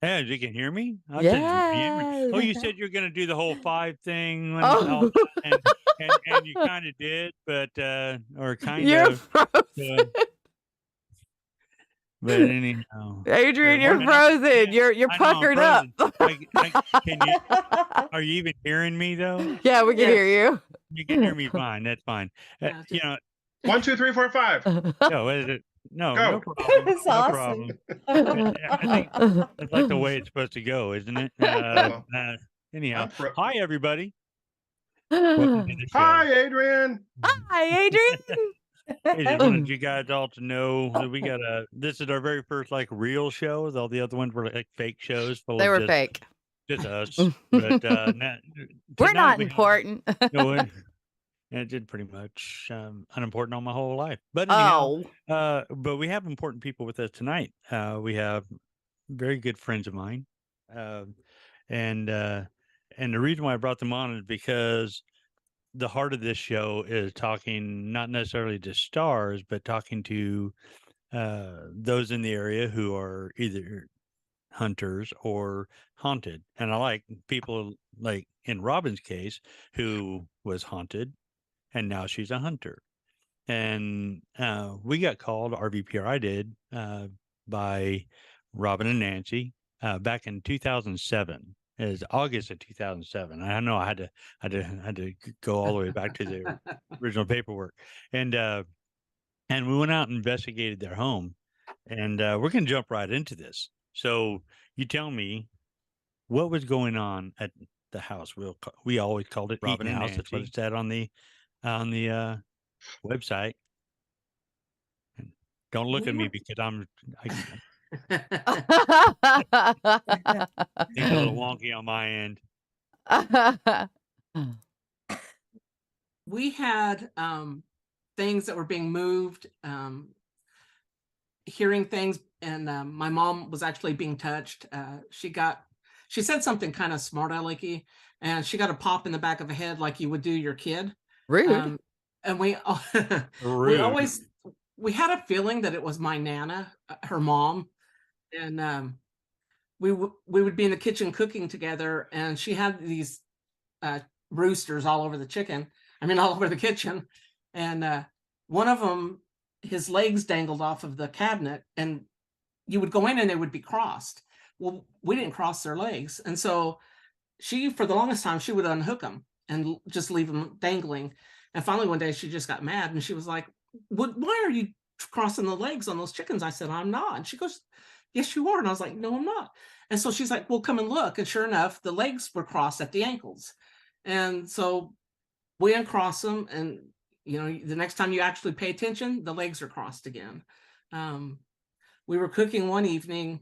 Yeah, you can hear me? I said, "You can hear me." Oh, Yeah. you said you're gonna do the whole 5 thing and all Oh, that, and you kinda did, but, or kind you're of, uh, frozen. but anyhow, Adrian, wait a you're minute, frozen. yeah, You're I know I'm puckered up. frozen. I can you are you even hearing me, though? Yeah, we can hear Yes. you. You can hear me fine, that's fine. Yeah, You just know, 1, 2, 3, 4, 5. no, is it no, no Go. problem, That's no awesome. problem. I think that's like the way it's supposed to go, isn't it? Well, Anyhow, I'm hi, everybody. Welcome to the show. Hi, Adrian. Hi, Adrian. Hey, just wanted you guys all to know that we got this is our very first like real show. All the other ones were like fake shows full They of were fake. just us. But We're tonight not we have important. it did pretty much unimportant all my whole life. But anyhow, Oh, but we have important people with us tonight. We have very good friends of mine, uh, and uh, and the reason why I brought them on is because the heart of this show is talking not necessarily to stars, but talking to those in the area who are either hunters or haunted. And I like people like in Robin's case, who was haunted and now she's a hunter. And we got called, RVPRI did, by Robin and Nancy back in 2007. It was August of 2007. I know I had to go all the way back to the original paperwork, and we went out and investigated their home, and we're going to jump right into this. So you tell me what was going on at the house. We always called it Robin and Nancy. That's what it said on the website. And don't look at me because I think a little wonky on my end. we had things that were being moved, hearing things, and my mom was actually being touched. She said something kind of smart alecky, and she got a pop in the back of the head like you would do your kid. rude. And we Rude. we had a feeling that it was my nana, her mom, and we would be in the kitchen cooking together, and she had these roosters all over the all over the kitchen, and one of them, his legs dangled off of the cabinet, and you would go in and they would be crossed. Well, we didn't cross their legs, and so she, for the longest time, she would unhook them and just leave them dangling. And finally, one day, she just got mad, and she was like, why are you crossing the legs on those chickens?" I said, "I'm not." And she goes, "Yes, you are." And I was like, "No, I'm not." And so she's like, "Well, come and look." And sure enough, the legs were crossed at the ankles. And so we uncross them, and the next time you actually pay attention, the legs are crossed again. We were cooking one evening,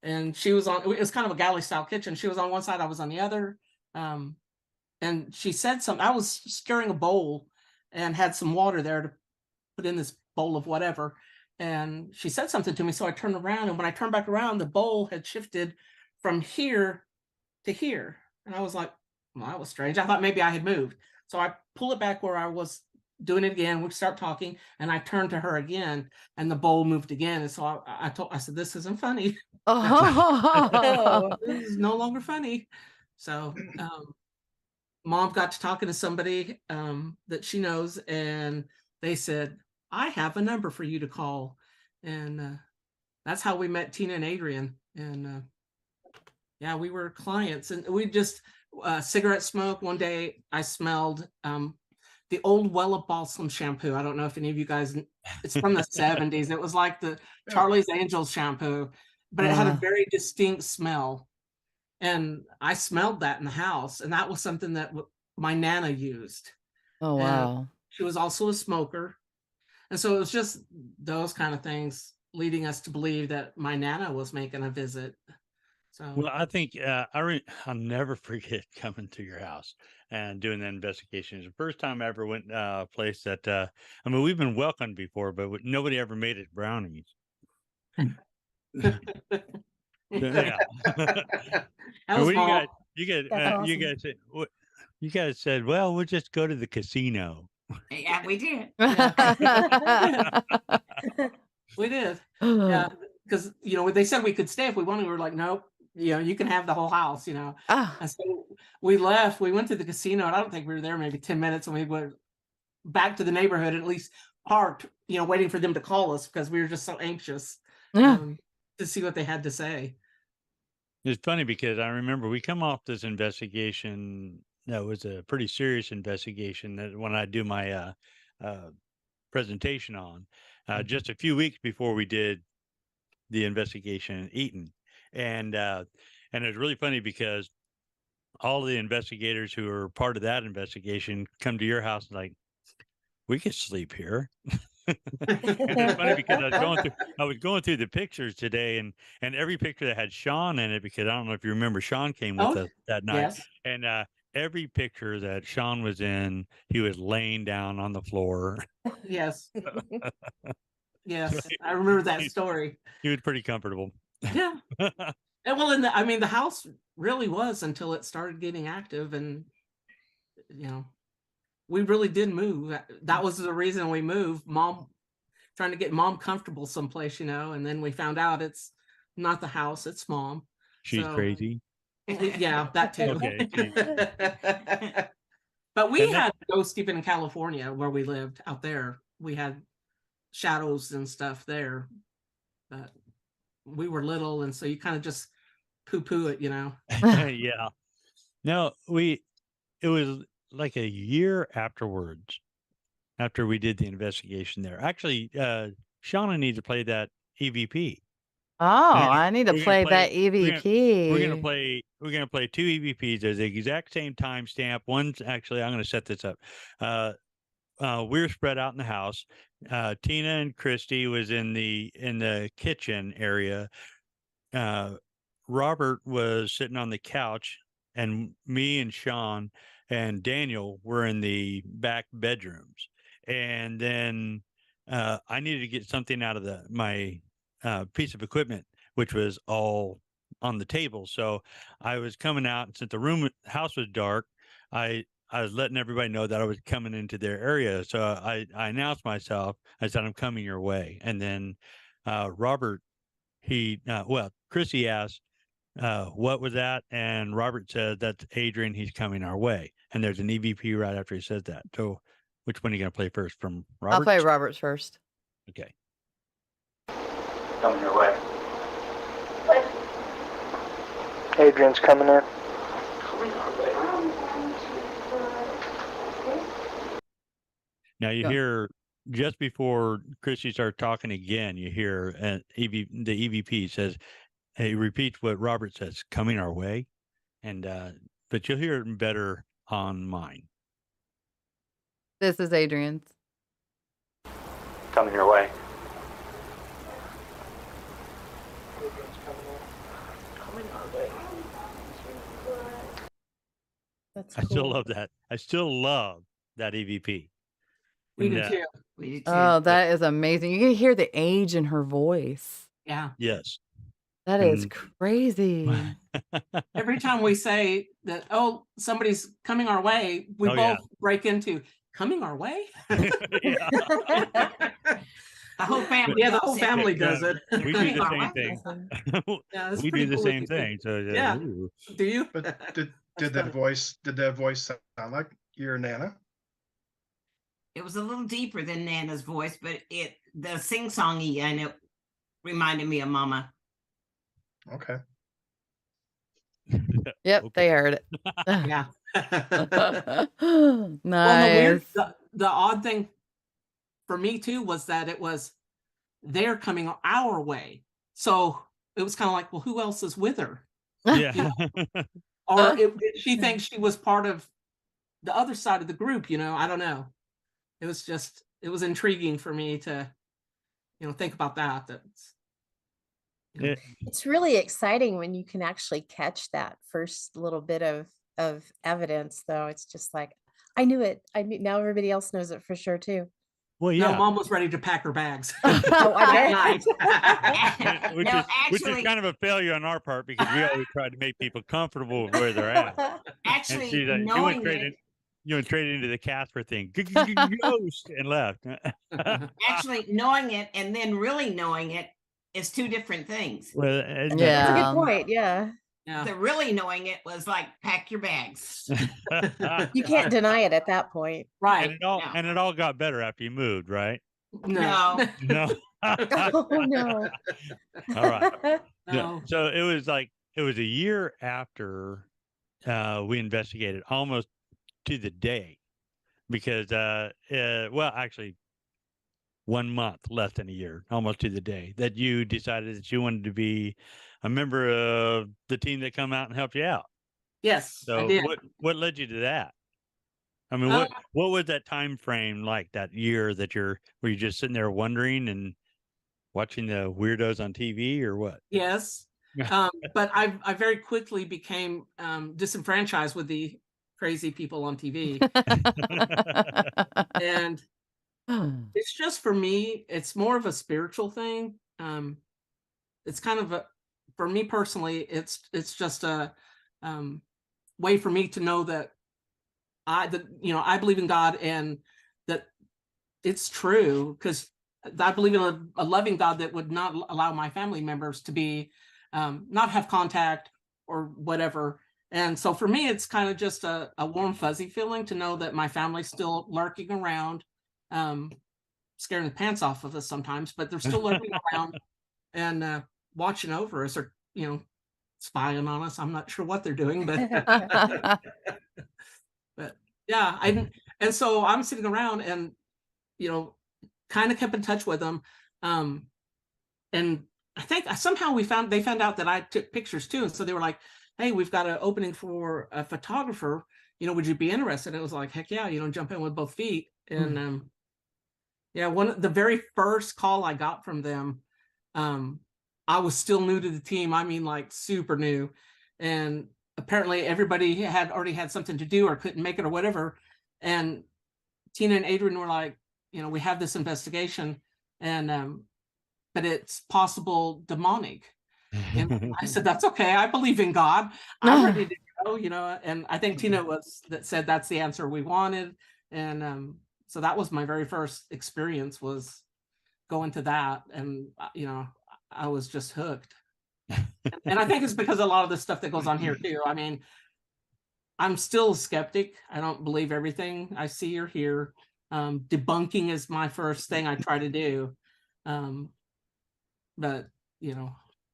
and she was on. It was kind of a galley style kitchen. She was on one side, I was on the other. And she said something. I was stirring a bowl and had some water there to put in this bowl of whatever. And she said something to me, so I turned around, and when I turned back around, the bowl had shifted from here to here. And I was like, well, that was strange. I thought maybe I had moved. So I pull it back where I was doing it again. We start talking, and I turned to her again, and the bowl moved again. And so I said, "This isn't funny. Oh. This is no longer funny." So Mom got to talking to somebody that she knows, and they said, "I have a number for you to call." And that's how we met Tina and Adrian. And yeah, we were clients, and we just cigarette smoke. One day I smelled the old Wella Balsam shampoo. I don't know if any of you guys, it's from the 70s. It was like the Charlie's Angels shampoo, but it had a very distinct smell. And I smelled that in the house, and that was something that my nana used. Oh, wow. And she was also a smoker. And so it was just those kind of things leading us to believe that my nana was making a visit. So Well, I think I'll never forget coming to your house and doing that investigation. It's the first time I ever went a place that we've been welcomed before, but nobody ever made it brownies. Yeah. that was Mom. You guys said you guys said, well, we'll just go to the casino. Yeah, we did. Yeah. We did. Yeah, because they said we could stay if we wanted. We were like, nope, you can have the whole house, Ah, And so we left. We went to the casino, and I don't think we were there maybe 10 minutes, and we went back to the neighborhood, at least parked, waiting for them to call us because we were just so anxious yeah. to see what they had to say. It's funny because I remember we come off this investigation that was a pretty serious investigation that when I do my presentation on just a few weeks before we did the investigation in Eaton. And it was really funny because all of the investigators who were part of that investigation come to your house and like, we could sleep here. And it's funny because I was going through the pictures today and every picture that had Sean in it, because I don't know if you remember, Sean came with Oh, us that night. yes. And every picture that Sean was in, he was laying down on the floor. Yes. Yes. So I remember that story. he was pretty comfortable. Yeah. And well, the house really was until it started getting active, and we really did move. That was the reason we moved. Mom, trying to get mom comfortable someplace, and then we found out it's not the house, it's mom. She's So, crazy. yeah, that too. Okay. But we And that- had ghosts even in California where we lived out there. We had shadows and stuff there. But we were little, and so you kind of just poo-poo it, yeah. No, it was like a year afterwards, after we did the investigation there. Actually, Shauna needs to play that EVP. Oh, And I need to we're gonna play that we're gonna EVP. we're gonna play two EVPs. There's the exact same timestamp. One's actually, I'm gonna set this up. We're spread out in the house. Tina and Christy was in the kitchen area. Robert was sitting on the couch, and me and Sean and Daniel were in the back bedrooms. And then I needed to get something out of my piece of equipment, which was all on the table. So I was coming out, and since the house was dark, I was letting everybody know that I was coming into their area. So I announced myself. I said, I'm coming your way. And then Robert, Chrissy asked, what was that? And Robert said, that's Adrian. He's coming our way. And there's an EVP right after he says that. So which one are you going to play first, from Robert? I'll play Robert's first. Okay. Coming your way. Adrian's coming in. Coming our way. Now you hear, just before Chrissy starts talking again, you hear the EVP says, he repeats what Robert says, coming our way. And but you'll hear it better on mine. This is Adrian's. Coming your way. Coming our way. That's I cool. still love that. I still love that EVP. We do And, too. We do too. Oh, that is amazing. You can hear the age in her voice. Yeah. Yes. That is And- crazy. Every time we say that, oh, somebody's coming our way, we Oh, both yeah. break into coming our way. Yeah. The whole family. Yeah, the whole family does it. We do the same thing. Yeah, it's We pretty do the cool same if you do. thing. So Yeah. ooh. Do you? But did That's that voice sound like your Nana? It was a little deeper than Nana's voice, but the sing-songy and it reminded me of Mama. Okay. Yep, Okay. they heard it. Yeah. Nice. Well, the odd thing for me too was that it was they're coming our way. So it was kind of like, well, who else is with her? Yeah. Or she thinks she was part of the other side of the group, I don't know. It was intriguing for me to, think about that. It's really exciting when you can actually catch that first little bit of evidence, though. It's just like, I knew it. Now everybody else knows it for sure too. Well, No, yeah. Mom was ready to pack her bags. Oh, I That which No, is actually- kind of a failure on our part, because we always try to make people comfortable with where they're at. bet. Actually, You went knowing straight it, into the Casper thing, ghost, and left. knowing it and then really knowing it is two different things. Well, isn't that Yeah. That's a good point. Yeah. Yeah. The really knowing it was like, pack your bags. You can't deny it at that point. Right. And it all got better after you moved, right? No. No. Oh no. All right. No. So it was a year after we investigated, almost to the day, because well, actually 1 month, less than a year, almost to the day, that you decided that you wanted to be a member of the team that come out and help you out. Yes, I So did. what led you to that? I mean, Uh, what was that time frame like, that year that were you just sitting there wondering and watching the weirdos on TV, or what? Yes. But I very quickly became disenfranchised with the crazy people on TV. And it's just, for me, it's more of a spiritual thing. It's kind of for me personally, it's just a way for me to know that I believe in God, and that it's true, because I believe in a loving God that would not allow my family members to be not have contact or whatever. And so for me, it's kind of just a warm, fuzzy feeling to know that my family's still lurking around, scaring the pants off of us sometimes, but they're still lurking around and watching over us, or spying on us. I'm not sure what they're doing, but but yeah, and so I'm sitting around and kind of kept in touch with them, and I think somehow they found out that I took pictures too, and so they were like, "Hey, we've got an opening for a photographer. Would you be interested?" And it was like, "Heck yeah!" Jump in with both feet. And yeah, the very first call I got from them, I was still new to the team. I mean, like super new, and apparently everybody had already had something to do or couldn't make it or whatever. And Tina and Adrian were like, we have this investigation, and but it's possible demonic. And I said, that's okay. I believe in God. I'm ready to go, and I think Tina said that's the answer we wanted. And so that was my very first experience, was going to that. And, I was just hooked. And I think it's because a lot of the stuff that goes on here too. I mean, I'm still a skeptic. I don't believe everything I see or hear. Debunking is my first thing I try to do. But,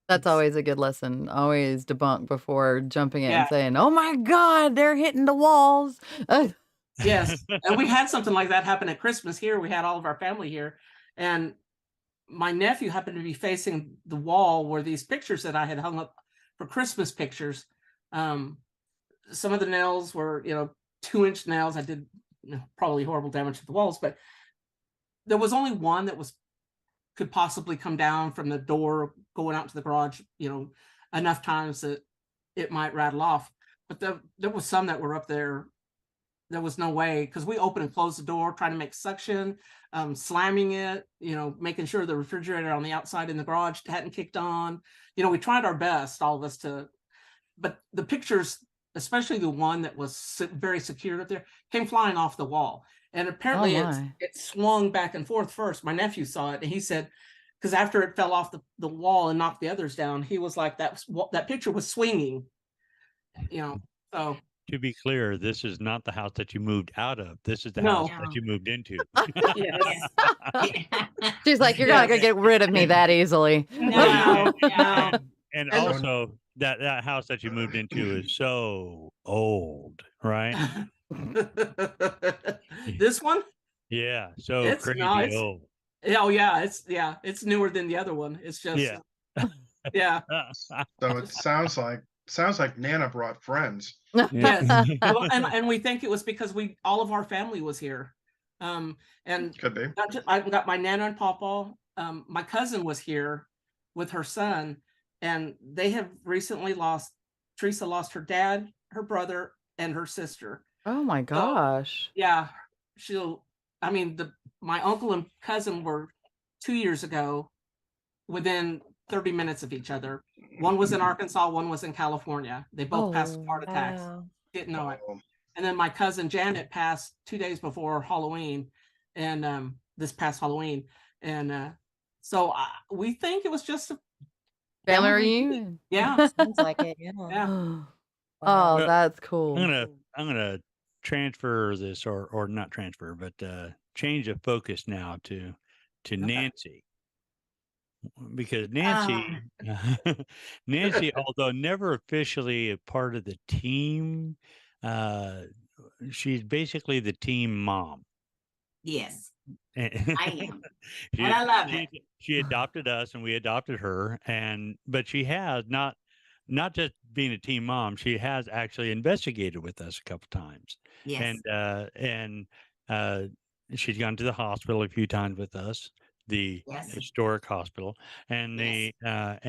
That's always a good lesson. Always debunk before jumping in Yeah. and saying, "Oh my God, they're hitting the walls." Yes. And we had something like that happen at Christmas here. We had all of our family here, and my nephew happened to be facing the wall where these pictures that I had hung up for Christmas pictures. Some of the nails were, 2-inch nails. I did probably horrible damage to the walls, but there was only one that could possibly come down from the door going out to the garage, enough times that it might rattle off. But there was some that were up there. There was no way, because we opened and closed the door, trying to make suction, slamming it, making sure the refrigerator on the outside in the garage hadn't kicked on. We tried our best, all of us, but the pictures, especially the one that was very secured up there, came flying off the wall. And apparently it swung back and forth first. My nephew saw it, and he said, because after it fell off the wall and knocked the others down, he was like, that picture was swinging, so. To be clear, this is not the house that you moved out of. This is the No. house that you moved into. Yes. She's like, "You're not gonna get rid of me that easily." No. And also, that house that you moved into is so old, right? This one? Yeah, so It's crazy nice. old. Oh yeah, it's newer than the other one. It's just yeah. So it sounds like Nana brought friends. Yes. Well, and we think it was because all of our family was here. And Could be. I got my Nana and Papa. My cousin was here with her son, and they have recently Teresa lost her dad, her brother, and her sister. Oh my gosh. Yeah, my uncle and cousin were 2 years ago, within 30 minutes of each other. One was in Arkansas, one was in California. They both passed of heart attacks. Wow. Didn't know it. And then my cousin Janet passed 2 days before Halloween, and this past Halloween. And so we think it was just Family Family reunion. Yeah. Sounds like it. Yeah. Yeah. Oh, Well, that's I'm cool. gonna transfer this, or not transfer, but change the focus now to Nancy, because Nancy Nancy, although never officially a part of the team, uh, she's basically the team mom. Yes, And I am. she And I love it. she adopted us and we adopted her, but she has not just being a team mom, she has actually investigated with us a couple times. Yes. And uh she's gone to the hospital a few times with us, the Yes. historic hospital. And Yes.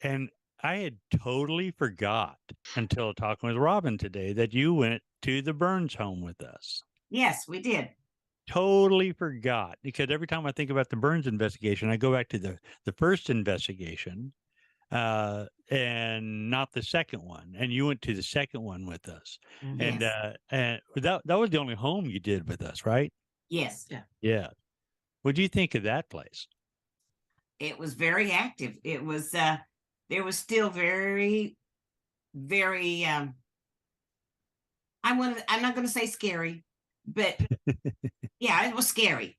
and I had totally forgot until talking with Robin today that you went to the Burns home with us. Yes, we did. Totally forgot, because every time I think about the Burns investigation, I go back to the first investigation, and not the second one. And you went to the second one with us, Mhm. Yes. and that was the only home you did with us, right? Yes. Yeah. What do you think of that place? It was very active. It was there was still very, very I'm not gonna say scary, but yeah, it was scary.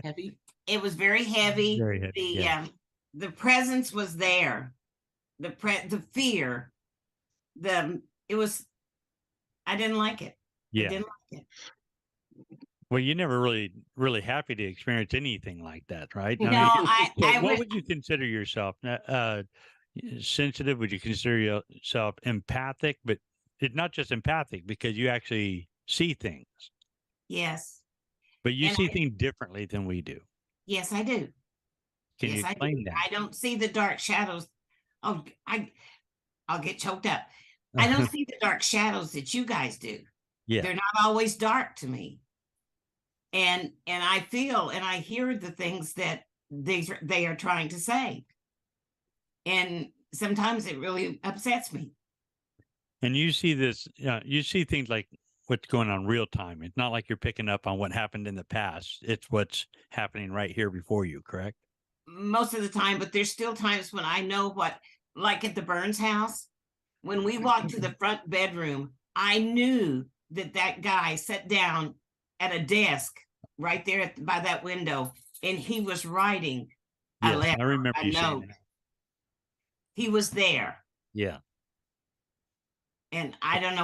Heavy. It was very heavy. Very heavy, yeah. The presence was there. The fear. It was I didn't like it. I Yeah. didn't like it. Well, you're never really happy to experience anything like that, right? No, I mean, so I what went would you consider yourself? Sensitive? Would you consider yourself empathic? But it's not just empathic, because you actually see things, yes. but you And see things differently than we do. Yes, I do. Can you Yes, I do. explain that? I don't see the dark shadows. Oh, I'll get choked up. I don't see the dark shadows that you guys do. Yeah. They're not always dark to me. And I feel and I hear the things that they are trying to say. And sometimes it really upsets me. And you see this, you see things like what's going on real time. It's not like you're picking up on what happened in the past. It's what's happening right here before you, correct? Most of the time, but there's still times when I know what, like at the Burns house, when we walked to the front bedroom, I knew that guy sat down at a desk right there by that window, and he was writing a Yes, letter, I remember a you saying note. that. He was there. Yeah. And I don't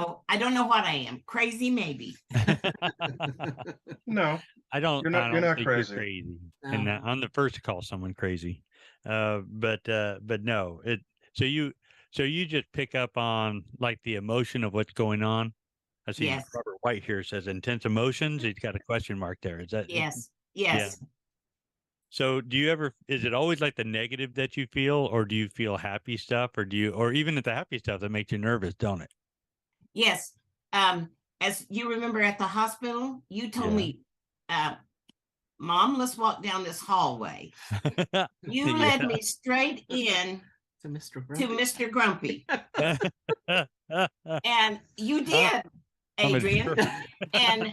know what I am. Crazy, maybe. No, I don't You're not- I you're don't not think crazy. you're crazy. No. And I'm the first to call someone crazy. But no, so you just pick up on like the emotion of what's going on. I see Yes. Robert White here says intense emotions. He's got a question mark there. Is that Yes. Yes. So is it always like the negative that you feel, or do you feel happy stuff, or even at the happy stuff that makes you nervous, don't it? Yes. As you remember at the hospital, you told Yeah. me, Mom, let's walk down this hallway. You Yeah. led me straight in To Mr. to Grumpy. Mr. Grumpy. And you did, I'm a Adrian. jerk. And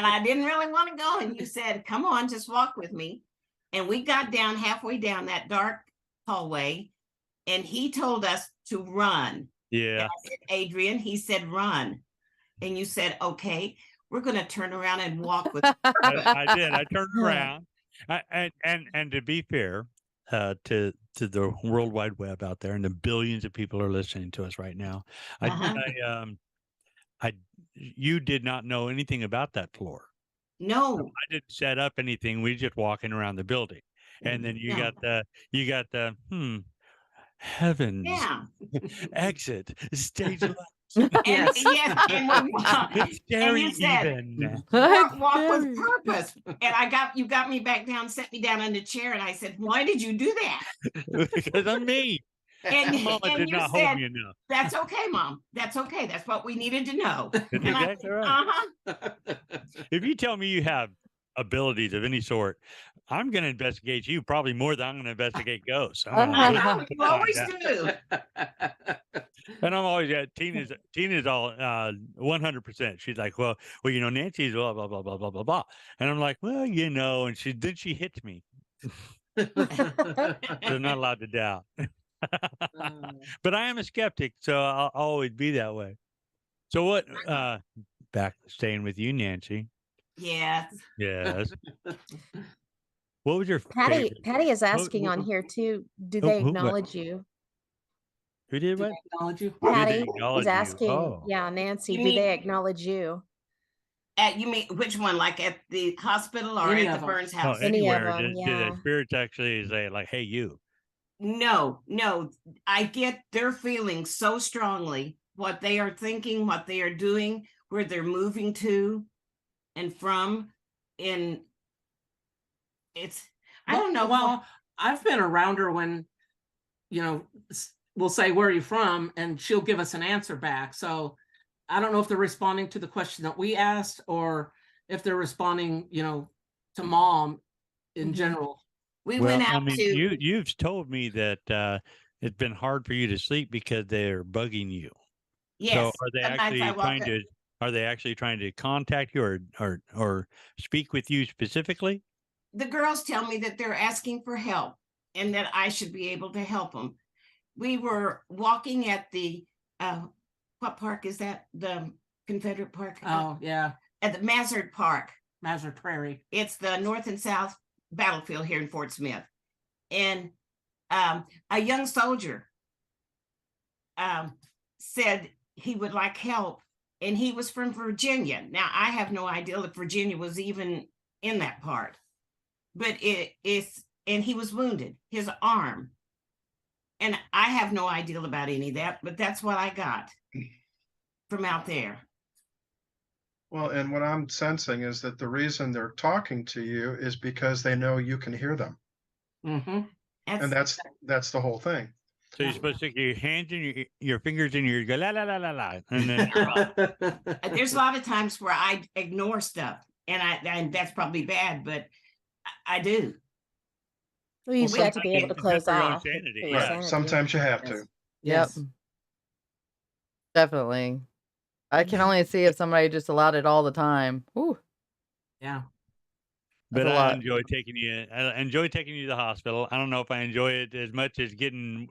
I didn't really want to go. And you said, come on, just walk with me. And we got down halfway down that dark hallway, and he told us to run. Yeah. I said, Adrian, he said, run. And you said, okay, we're going to turn around and walk with I did. I turned around. And to be fair, to the World Wide Web out there, and the billions of people are listening to us right now, you did not know anything about that floor. No. I didn't set up anything. We just walking around the building, and then you No. got the heavens, Yeah. exit stage left. And yes, and we walked. And Scary you said, even. walk with Scary. purpose. And you got me back down, set me down in the chair, and I said, why did you do that? Because I'm me. And, Mama and did you not said, hold me enough. that's okay, Mom. That's okay. That's what we needed to know. That's And I exactly said, right. If you tell me you have abilities of any sort, I'm going to investigate you probably more than I'm going to investigate ghosts. I'm I gonna know, you always do. And I'm always Tina's all 100%. She's like, well, Nancy's blah blah blah blah blah blah blah. And I'm like, well, and then she hits me. They're not allowed to doubt. But I am a skeptic, so I'll always be that way. So what? Back staying with you, Nancy. Yes. Yes. What was your Patty favorite? Patty is Who- asking on who- here too. Do who- they who- what? acknowledge you? Who did Did what? I acknowledge you? Who did Patty acknowledge is you? asking, Oh. yeah, Nancy, You do mean- they acknowledge you? You mean which one? Like at the hospital or Any at of the 'em. Burns Oh, house? Any of anywhere. 'em, Did yeah. the spirits actually say like, "Hey, you"? No. I get their feelings so strongly, what they are thinking, what they are doing, where they're moving to and from. And I don't know. Well, I've been around her when, we'll say, "Where are you from?" and she'll give us an answer back. So I don't know if they're responding to the question that we asked or if they're responding, to mom in Mhm. general. we Well, went I out mean, to you've told me that it's been hard for you to sleep because they're bugging you. yes. So are they sometimes I actually walk trying up- to? Are they actually trying to contact you or speak with you specifically? The girls tell me that they're asking for help and that I should be able to help them. We were walking at the what park is that? The Confederate Park? Oh, yeah. At the Mazard Park. Mazur Prairie. It's the north and south battlefield here in Fort Smith. And a young soldier said he would like help, and he was from Virginia. Now, I have no idea if Virginia was even in that part, but and he was wounded, his arm. And I have no idea about any of that, but that's what I got from out there. Well, and what I'm sensing is that the reason they're talking to you is because they know you can hear them. Mm-hmm. And that's the whole thing. So you're supposed to stick your hands in your fingers in your go la la la la la, and then There's a lot of times where I ignore stuff, and that's probably bad, but I do. Well, you've Well, got to be able to close for your own off. sanity, for your right. sanity. Sometimes you have to. Yes. Yep. Definitely. I can only see if somebody just allowed it all the time. Ooh, Yeah. but that's a I lot. enjoy taking you. I enjoy taking you to the hospital. I don't know if I enjoy it as much as getting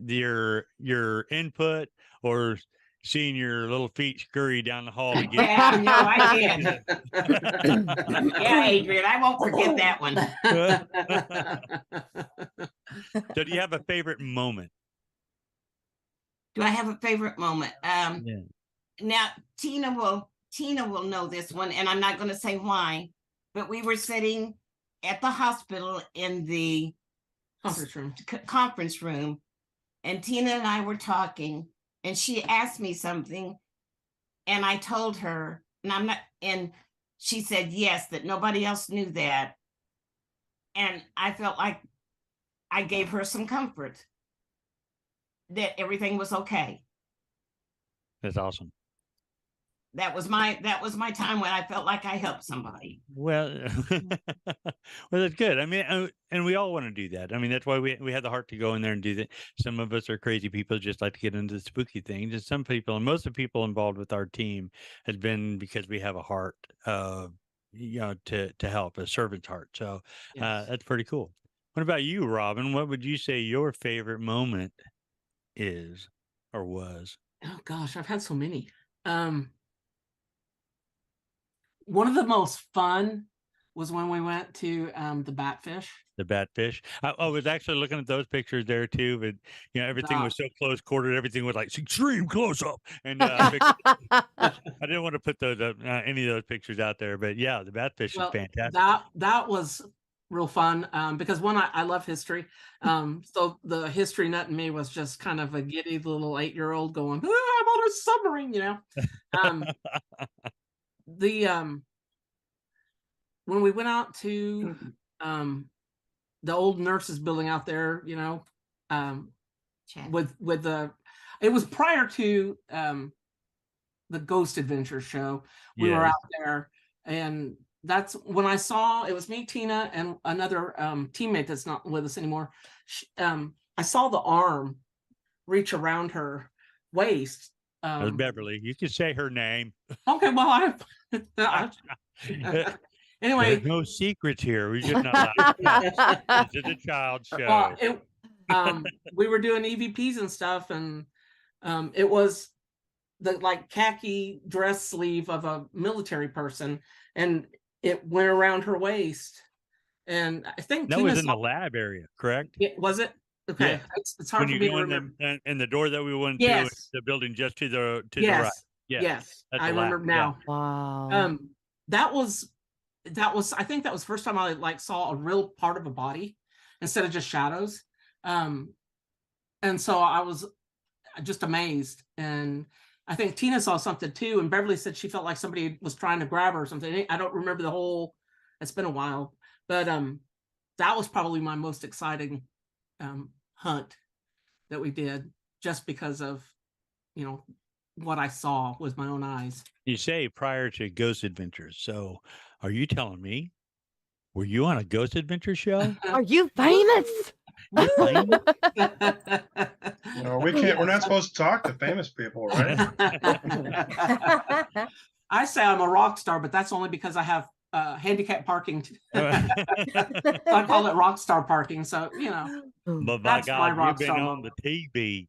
your input or seeing your little feet scurry down the hall to get. Yeah, no, I did. Yeah, Adrian, I won't forget that one. So, do you have a favorite moment? Do I have a favorite moment? Yeah. Now Tina will know this one, and I'm not going to say why, but we were sitting at the hospital in the conference room, and Tina and I were talking, and she asked me something, and I told her, and she said yes, that nobody else knew that, and I felt like I gave her some comfort that everything was okay. That's awesome. That was my time when I felt like I helped somebody. Well, well, that's good. I mean, and we all want to do that. I mean, that's why we have the heart to go in there and do that. Some of us are crazy people, just like to get into the spooky things. And some people, and most of the people involved with our team, has been because we have a heart, to help, a servant's heart. So Yes. that's pretty cool. What about you, Robin? What would you say your favorite moment is or was? Oh gosh, I've had so many. One of the most fun was when we went to the Batfish. The Batfish. I was actually looking at those pictures there too, but everything was so close quartered. Everything was like extreme close up, and I didn't want to put those up, any of those pictures out there. But yeah, the Batfish is fantastic. That was real fun because one, I love history. So the history nut in me was just kind of a giddy little 8-year-old going, "I'm on a submarine," when we went out to the old nurses building out there, with the, it was prior to the Ghost Adventure show. We were out there, and that's when I saw, it was me, Tina, and another teammate that's not with us anymore. I saw the arm reach around her waist. That was Beverly. You can say her name. Okay, well, Anyway, There's no secrets here. We're just not allowed. This is a child show. We were doing EVPs and stuff, and it was the like khaki dress sleeve of a military person, and it went around her waist. And I think That Tina was in saw- the lab area, correct? was it? Okay, Yeah. it's hard When for you me go to in remember. in the door that we went Yes. to, the building just to the right. Yes, Yeah. yes, That's I the lab, remember yeah. now. Wow. That was I think that was the first time I like saw a real part of a body instead of just shadows. And so I was just amazed. And I think Tina saw something too, and Beverly said she felt like somebody was trying to grab her or something. I don't remember the whole, it's been a while, but that was probably my most exciting hunt that we did, just because of, you know, what I saw with my own eyes. You say prior to Ghost Adventures. So are you telling me, were you on a Ghost Adventure show? Are you famous? You know, we're not supposed to talk to famous people, right? I say I'm a rock star, but that's only because I have handicap parking. I call it rock star parking. So, you know, But by that's my God, rock you've been star on moment. the TV.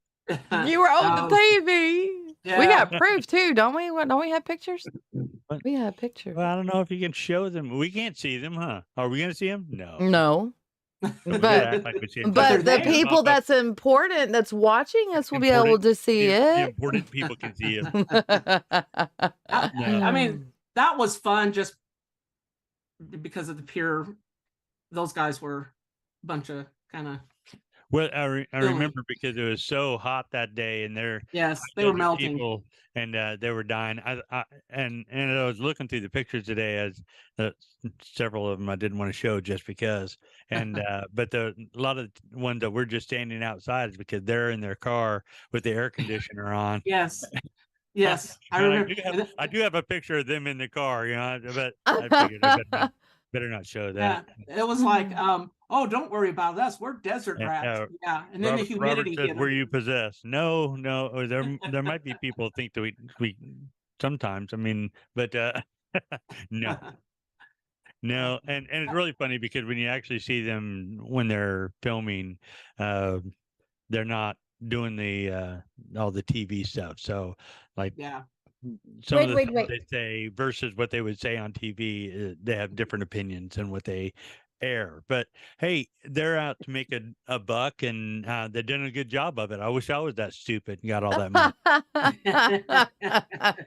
You were on the TV. We Yeah. got proof too, don't we? Don't we have pictures? What? We have pictures. Well, I don't know if you can show them. We can't see them, huh? Are we going to see them? No. No. We gotta But act like we see 'em. they're but the there. people that's important, that's watching us, will be able to see The it. important people can see it. I mean, that was fun just because of the pure, those guys were a bunch of kind of, Well, I remember because it was so hot that day, and yes, they were melting. people, and they were dying. And I was looking through the pictures today, as several of them I didn't want to show just because. And but a lot of the ones that we're just standing outside is because they're in their car with the air conditioner on. Yes. Yes. I And remember. I do have a picture of them in the car, you know, but I figured I better not show Yeah, that. it was like, oh, don't worry about us. We're desert Yeah, rats. Yeah, and then the Robert humidity says, hit "Were 'em. you possessed?" No. There might be people think that we sometimes. I mean, but no. No, and it's really funny because when you actually see them when they're filming, they're not doing the all the TV stuff. So, like Yeah. some of the Wait, things they say versus what they would say on TV, they have different opinions than what they air. But hey, they're out to make a buck, and they're doing a good job of it. I wish I was that stupid and got all that money.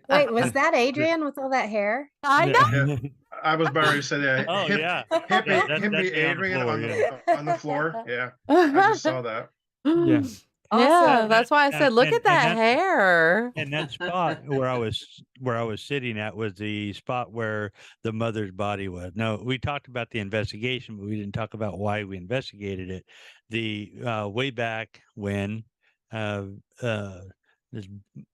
Wait, was that Adrian with all that hair? I know. Yeah. I was about to say that. Oh yeah, Hip yeah, that's Adrian on the floor, yeah. on the floor. Yeah, I just saw that. Yeah. Yeah, Awesome. that's why I said, look at that hair. And that spot where I was sitting at was the spot where the mother's body was. No, we talked about the investigation, but we didn't talk about why we investigated it. The way back when this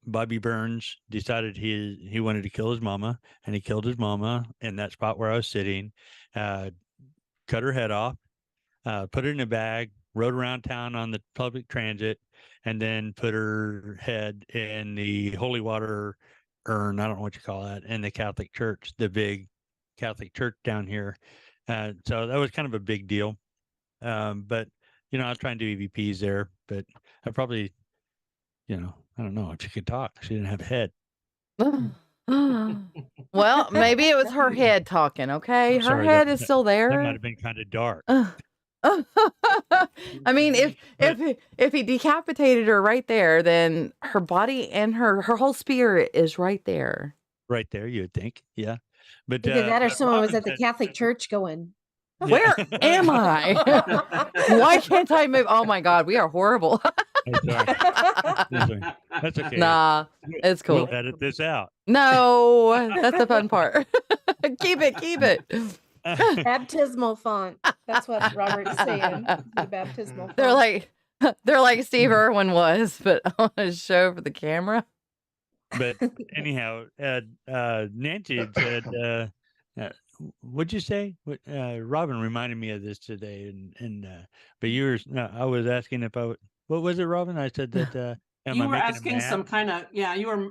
Bobby Burns decided he wanted to kill his mama, and he killed his mama in that spot where I was sitting, cut her head off, put it in a bag, rode around town on the public transit, and then put her head in the holy water urn. I don't know what you call that, in the Catholic Church, the big Catholic Church down here. So that was kind of a big deal. But you know, I was trying to do EVPs there, but I probably, you know, I don't know if she could talk. She didn't have a head. Well, maybe it was her head talking. Okay, her Sorry, head that- is still That might there. have been kind of dark. I mean, if he decapitated her right there, then her body and her whole spirit is right there. Right there, you would think. Yeah. But Either that or but someone was Robin at the said- Catholic Church going, Where am I? Why can't I move? Oh my God, we are horrible. I'm sorry. That's okay. That's okay. Nah, it's cool. We'll edit this out. No, that's the fun part. Keep it. baptismal font. That's what Robert's saying. The baptismal font. They're like Steve Irwin was, but on a show for the camera. But anyhow, Nancy had said, what'd you say? Robin reminded me of this today, and but you were. I was asking if I would. What was it, Robin? I said that. Am You I were making him asking mad? some kind of, you were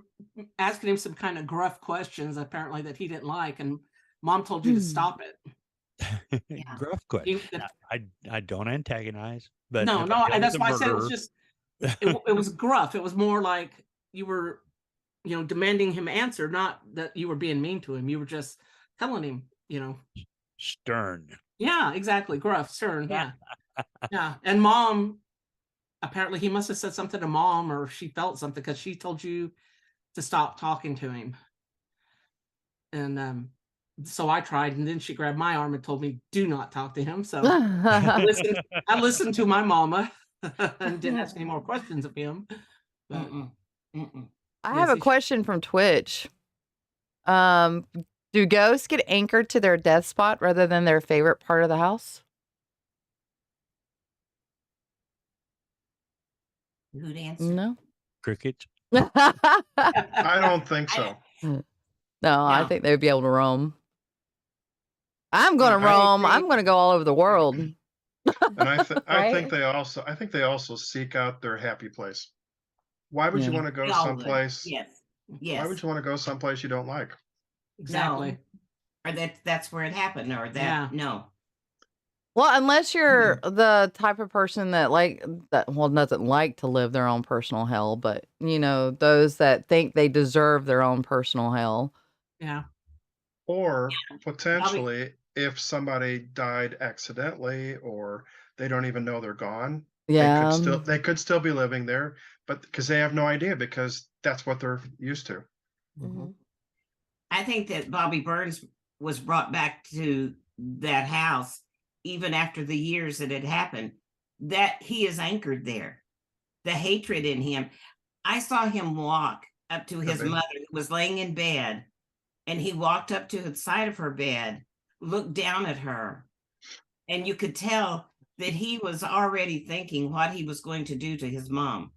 asking him some kind of gruff questions apparently that he didn't like. And Mom told you to stop it. Yeah. Gruff question. I don't antagonize, but No, if no, I deal and with that's a why I said it was murderer, just it was gruff. It was more like you were, demanding him answer, not that you were being mean to him. You were just telling him. stern. Yeah, exactly. Gruff, stern. Yeah, yeah. And Mom, apparently, he must have said something to Mom, or she felt something because she told you to stop talking to him. And so I tried, and then she grabbed my arm and told me, "Do not talk to him." So I listened to my mama and didn't ask any more questions of him. But I have a question from Twitch. Do ghosts get anchored to their death spot rather than their favorite part of the house? Who'd answer? No. Crickets. I don't think so. No, I Yeah. think they would be able to roam. I'm going to I roam. agree. I'm going to go all over the world. And I think Right? they also seek out their happy place. Why would you Yeah. want to go They all would. someplace? Yes. Why Yes. would you want to go someplace you don't like? Exactly. Or that's where it happened, or that Yeah. no. Well, unless you're the type of person that doesn't like to live their own personal hell, but those that think they deserve their own personal hell. Yeah. Or potentially, if somebody died accidentally, or they don't even know they're gone, Yeah. they could still be living there, but because they have no idea, because that's what they're used to. Mhm. I think that Bobby Burns was brought back to that house even after the years that had happened, that he is anchored there. The hatred in him. I saw him walk up to his Could be. mother who was laying in bed, and he walked up to the side of her bed, looked down at her, and you could tell that he was already thinking what he was going to do to his mom.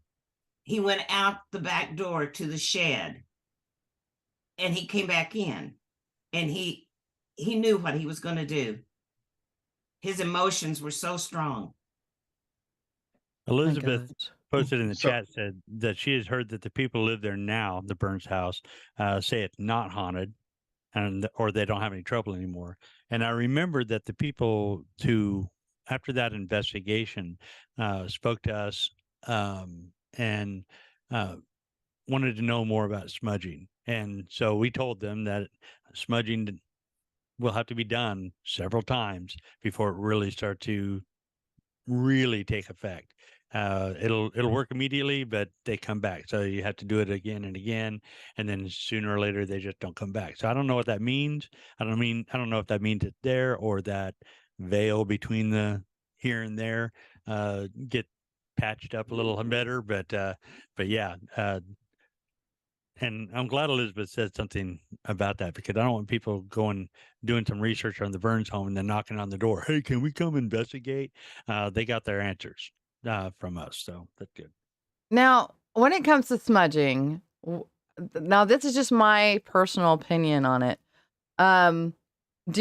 He went out the back door to the shed, and he came back in, and he knew what he was going to do. His emotions were so strong. Elizabeth posted in the So- chat, said that she has heard that the people who live there now, the Burns house, say it's not haunted, or they don't have any trouble anymore. And I remember that the people after that investigation spoke to us and wanted to know more about smudging. And so we told them that smudging will have to be done several times before it really start to really take effect. It'll work immediately, but they come back. So you have to do it again and again, and then sooner or later they just don't come back. So I don't know what that means. I don't know if that means it's there, or that veil between the here and there get patched up a little better. But yeah. And I'm glad Elizabeth said something about that, because I don't want people doing some research on the Burns home and then knocking on the door. Hey, can we come investigate? They got their answers from us, so that's good. Now, when it comes to smudging, now this is just my personal opinion on it. Do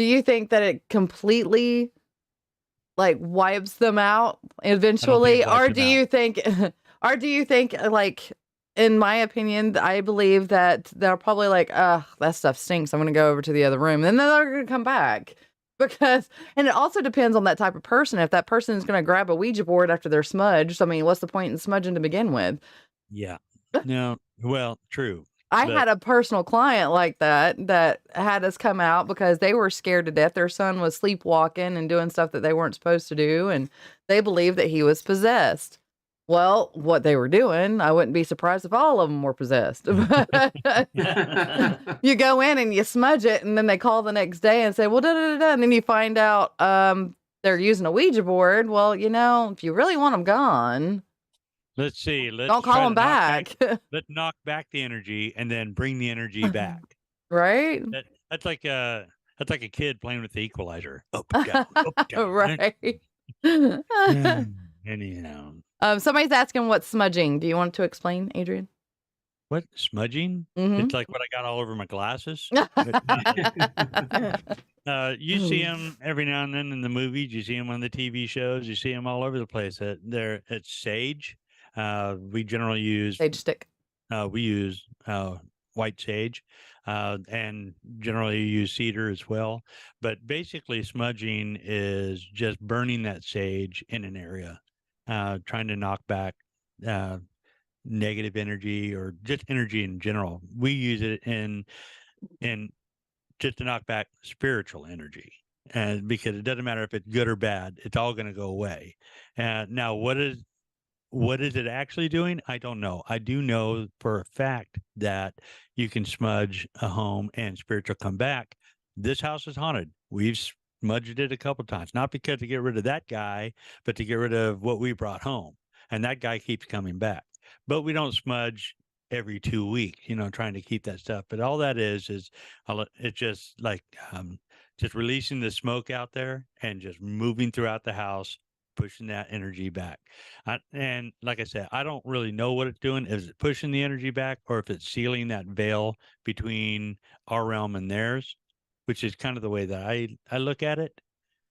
you think that it completely wipes them out eventually, wipes or them do out. you think, in my opinion, I believe that they're probably that stuff stinks, I'm going to go over to the other room, and then they're going to come back. And it also depends on that type of person. If that person is going to grab a Ouija board after they're smudged, I mean, what's the point in smudging to begin with? Yeah. No. Well, true. I But- had a personal client like that had us come out because they were scared to death. Their son was sleepwalking and doing stuff that they weren't supposed to do, and they believed that he was possessed. Well, what they were doing, I wouldn't be surprised if all of them were possessed. You go in and you smudge it, and then they call the next day and say, well, da-da-da-da, and then you find out they're using a Ouija board. Well, if you really want them gone, Let's see. don't call them back. Let's knock back the energy and then bring the energy back. Right? That's like a kid playing with the equalizer. Up, down, up, down. Right. Anyhow. Somebody's asking what smudging. Do you want to explain, Adrian? What, smudging? Mhm. It's like what I got all over my glasses. You see them every now and then in the movies. You see them on the TV shows. You see them all over the place. It's sage. We generally use Sage stick. we use white sage. and generally you use cedar as well. But basically, smudging is just burning that sage in an area, trying to knock back negative energy or just energy in general. We use it in just to knock back spiritual energy. And because it doesn't matter if it's good or bad, it's all going to go away. Now, what is it actually doing? I don't know. I do know for a fact that you can smudge a home and spirits will come back. This house is haunted. We've smudged it a couple times, not because to get rid of that guy, but to get rid of what we brought home. And that guy keeps coming back. But we don't smudge every 2 weeks, trying to keep that stuff. But all that is it's just like just releasing the smoke out there and just moving throughout the house, pushing that energy back. And like I said, I don't really know what it's doing. Is it pushing the energy back, or if it's sealing that veil between our realm and theirs, which is kind of the way that I look at it.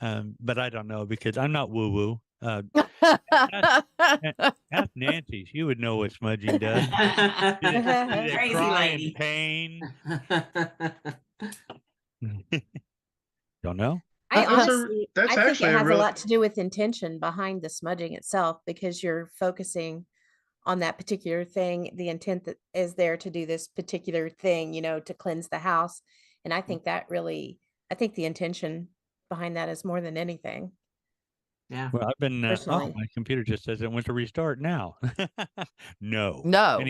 But I don't know because I'm not woo woo. Ask Nancy. She would know what smudging does. Do they Crazy cry in lady. pain? Don't know. I That's honestly, that's I think actually it a has a really lot to do with intention behind the smudging itself, because you're focusing on that particular thing, the intent that is there to do this particular thing, to cleanse the house. And I think I think the intention behind that is more than anything, Yeah. Well, I've been. personally. My computer just says it went to restart now. No. No.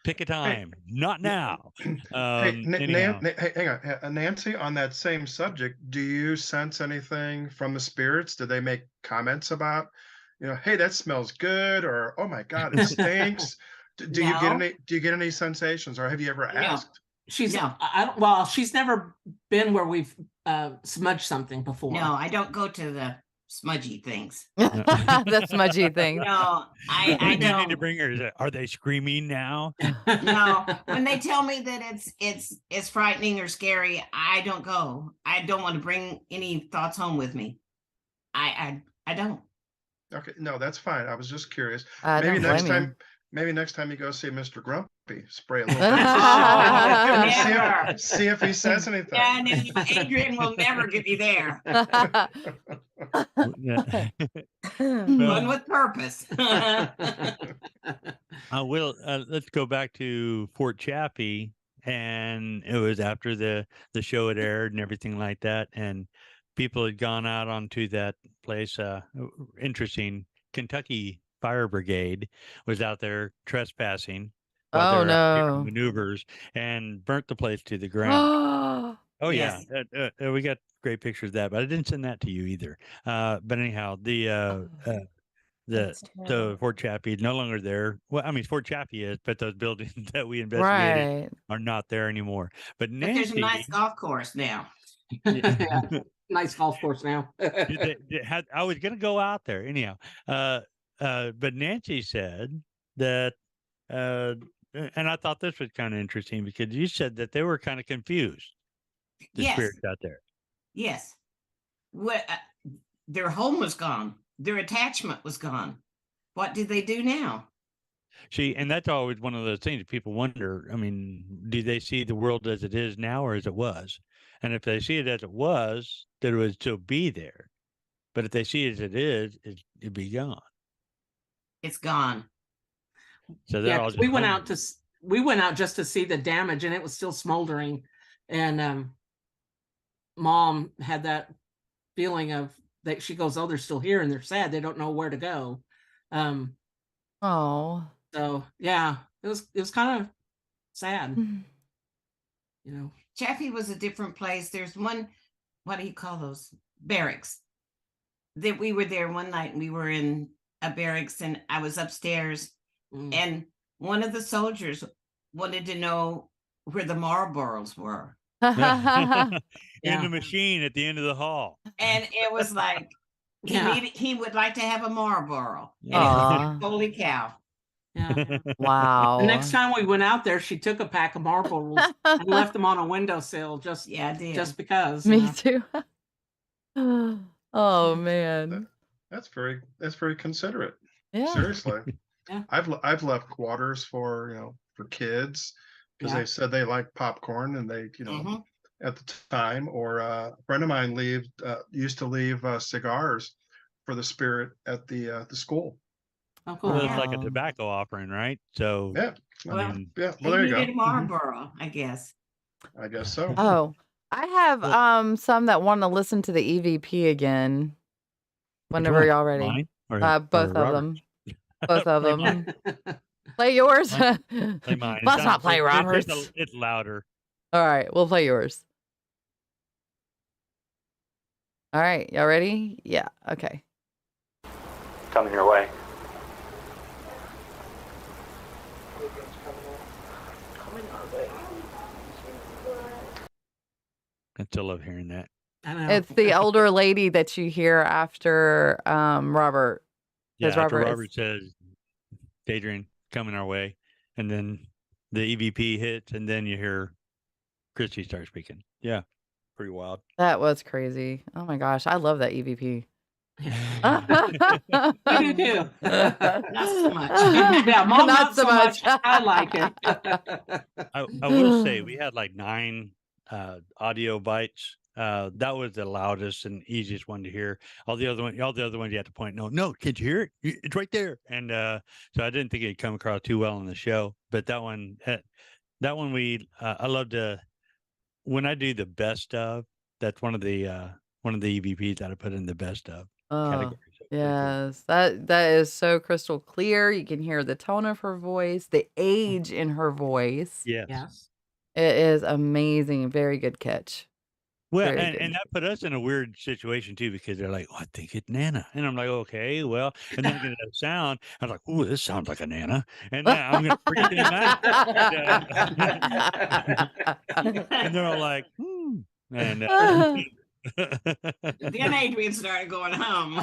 Pick a time. Not now. Anyhow. Hey, hang on. Nancy, on that same subject, do you sense anything from the spirits? Do they make comments about, hey, that smells good, or oh my God, it stinks? Do you get No. any sensations, or have you ever No. asked? No. Well, she's never been where we've smudged something before. No, I don't go to the smudgy things. The smudgy thing. No, I We need to don't. bring her. Are they screaming now? No, when they tell me that it's frightening or scary, I don't go. I don't want to bring any thoughts home with me. I don't. Okay, no, that's fine. I was just curious. I Maybe don't next blame time, maybe next time you go see Mr. Grumpy, spray a little you. bit. Never. See if he says anything. Yeah, no, Adrian will never get me there. Yeah. One with purpose. Let's go back to Fort Chaffee, and it was after the show had aired and everything like that, and people had gone out onto that place. Interesting. Kentucky Fire Brigade was out there trespassing while Oh, they were out doing no. maneuvers and burnt the place to the ground. Oh Yes. yeah, we got great pictures of that, but I didn't send that to you either. But anyhow, the That's terrible. Fort Chaffee is no longer there. Well, I mean, Fort Chaffee is, but those buildings that we investigated Right. are not there anymore. But But there's a Nancy, nice golf course now. Yeah, nice golf course now. I was going to go out there anyhow. But Nancy said that, and I thought this was kind of interesting because you said that they were kind of confused. The Yes. spirits out there. Yes. Their home was gone. Their attachment was gone. What did they do now? See, and that's always one of those things people wonder. I mean, do they see the world as it is now or as it was? And if they see it as it was, then it would still be there. But if they see it as it is, it'd be gone. It's gone. So they're Yeah, all 'cause just we went homeless. out just to see the damage, and it was still smoldering. And Mom had that feeling of that. She goes, "Oh, they're still here, and they're sad. They don't know where to go." Oh. So yeah, it was kind of sad, Mm. Chaffee was a different place. There's one, what do you call those? Barracks. That we were there one night and we were in a barracks and I was upstairs and one of the soldiers wanted to know where the Marlboros were. In Yeah. the machine at the end of the hall. And it was like Yeah. he would like to have a Marlboro. And it was Aw. like, holy cow. Yeah. Wow. The next time we went out there, she took a pack of Marlboros and left them on a windowsill just Yeah, I did. just because. Me too. Oh man. That's very considerate. Yeah. Seriously. Yeah. I've left quarters for kids because Yeah. they said they like popcorn, and they, Mhm. at the time, or a friend of mine used to leave cigars for the spirit at the school. Oh, cool. Well, it's like a Wow. tobacco offering, right? So, Yeah, I Well, mean, yeah. he Well, there you needed go. a Marlboro, I guess. I guess so. Oh, I have Well- some that want to listen to the EVP again which whenever one? y'all ready. Mine or, Both or of Robert's? them. Both of Play them. mine. Play yours. Play mine. Let's not play Roberts. It's louder. All right, we'll play yours. All right, y'all ready? Yeah, okay. Coming your way. I still love hearing that. I know. It's the older lady that you hear after Robert. Yeah, Because after Robert is- Robert says, Adrian, coming our way. And then the EVP hits, and then you hear Christy start speaking. Yeah, pretty wild. That was crazy. Oh my gosh, I love that EVP. We do too. Not so much. Yeah, Mom, Not not so so much. much. I like it. I will say we had like 9 audio bites. That was the loudest and easiest one to hear. All the other ones you had to point. No, can't you hear it? It's right there. And so I didn't think it'd come across too well on the show. But that one, I love to when I do the best of. That's one of the EVPs that I put in the best of Oh, category. So pretty cool. yes, that is so crystal clear. You can hear the tone of her voice, the age in her voice. Yes. Yes. It is amazing. Very good catch. Well, Very and good. that put us in a weird situation too, because they're like, "Oh, I think it's Nana," and I'm like, "Okay, well," and then I get that sound. I'm like, "Ooh, this sounds like a Nana," and now I'm gonna freak them out. And they're all like, "Hmm," and Then Adrian started going home.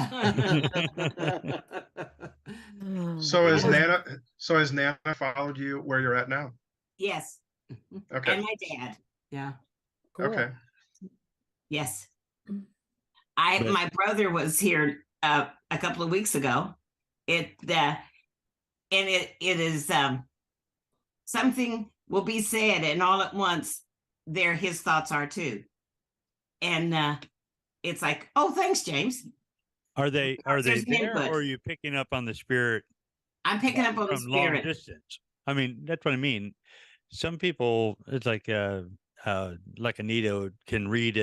So has Nana followed you where you're at now? Yes. Okay. And my dad. Yeah. Cool. Okay. Yes. Mm. But- My brother was here a couple of weeks ago. It is something will be said, and all at once there his thoughts are too. And it's like, oh, thanks, James. Are they There's an there, input. or are you picking up on the spirit I'm picking up on the from long spirit. distance? I mean, that's what I mean. Some people, it's like Anita can read